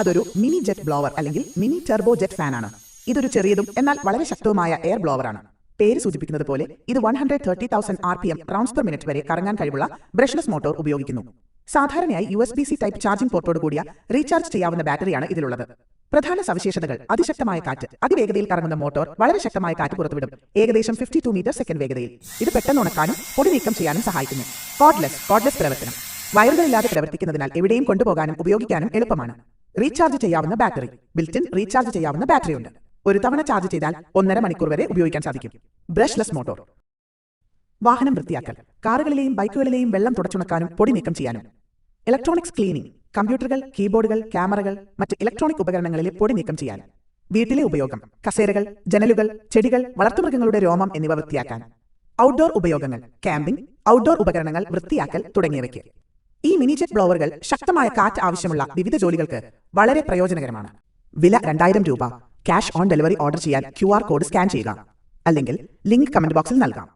അതൊരു mini jet blower അല്ലെങ്കിൽ mini Turbo jet ഫാനാണ്. ഇതൊരു ചെറിയതും എന്നാൽ വളരെ ശക്തവുമായ എയർ ബ്ലോവറാണ്. പേര് സൂചിപ്പിക്കുന്നത് പോലെ ഇത് 130,000 RPM റൗണ്ട്സ് പെർ മിനിറ്റ് വരെ കറങ്ങാൻ കഴിവുള്ള ബ്രഷ്ലെസ് മോട്ടോർ ഉപയോഗിക്കുന്നു. സാധാരണയായി USB-C ടൈപ്പ് ചാർജിംഗ് പോർട്ടോട് കൂടിയ റീചാർജ് ചെയ്യാവുന്ന ബാറ്ററിയാണ് ഇതിലുള്ളത്. പ്രധാന സവിശേഷതകൾ: അതിശക്തമായ കാറ്റ്, അതിവേഗതയിൽ കറങ്ങുന്ന മോട്ടോർ വളരെ ശക്തമായ കാറ്റ് പുറത്തുവിടും, ഏകദേശം 52 മീറ്റർ സെക്കൻഡ് വേഗതയിൽ. ഇത് പെട്ടെന്ന് ഉണക്കാനും പൊടി നീക്കം ചെയ്യാനും സഹായിക്കുന്നു. കോർഡ്ലെസ് പ്രവർത്തനം, വയറുകളില്ലാതെ പ്രവർത്തിക്കുന്നതിനാൽ എവിടെയും കൊണ്ടുപോകാനും ഉപയോഗിക്കാനും എളുപ്പമാണ്. റീചാർജ് ചെയ്യാവുന്ന ബാറ്ററി, ബിൽറ്റിൻ റീചാർജ് ചെയ്യാവുന്ന ബാറ്ററിയുണ്ട്. ഒരു തവണ ചാർജ് ചെയ്താൽ 1.5 മണിക്കൂർ വരെ ഉപയോഗിക്കാൻ സാധിക്കും. Brushless motor. വാഹനം വൃത്തിയാക്കൽ, കാറുകളിലെയും ബൈക്കുകളിലെയും വെള്ളം തുടച്ചുണക്കാനും പൊടി നീക്കം ചെയ്യാനും. ഇലക്ട്രോണിക്സ് ക്ലീനിംഗ്, കമ്പ്യൂട്ടറുകൾ, കീബോർഡുകൾ, ക്യാമറകൾ, മറ്റ് ഇലക്ട്രോണിക് ഉപകരണങ്ങളിലെ പൊടി നീക്കം ചെയ്യാൻ. വീട്ടിലെ ഉപയോഗം: കസേരകൾ, ജനലുകൾ, ചെടികൾ, വളർത്തുമൃഗങ്ങളുടെ രോമം എന്നിവ വൃത്തിയാക്കാൻ. ഔട്ട്ഡോർ ഉപയോഗങ്ങൾ: ക്യാമ്പിംഗ്, ഔട്ട്ഡോർ ഉപകരണങ്ങൾ വൃത്തിയാക്കൽ തുടങ്ങിയവയ്ക്ക്. ഈ മിനി ജെറ്റ് ബ്ലോവറുകൾ ശക്തമായ കാറ്റ് ആവശ്യമുള്ള വിവിധ ജോലികൾക്ക് വളരെ പ്രയോജനകരമാണ്. വില 2000 രൂപ. ക്യാഷ് ഓൺ ഡെലിവറി ഓർഡർ ചെയ്യാൻ QR കോഡ് സ്കാൻ ചെയ്യുക, അല്ലെങ്കിൽ ലിങ്ക് കമന്റ് ബോക്സിൽ നൽകാം.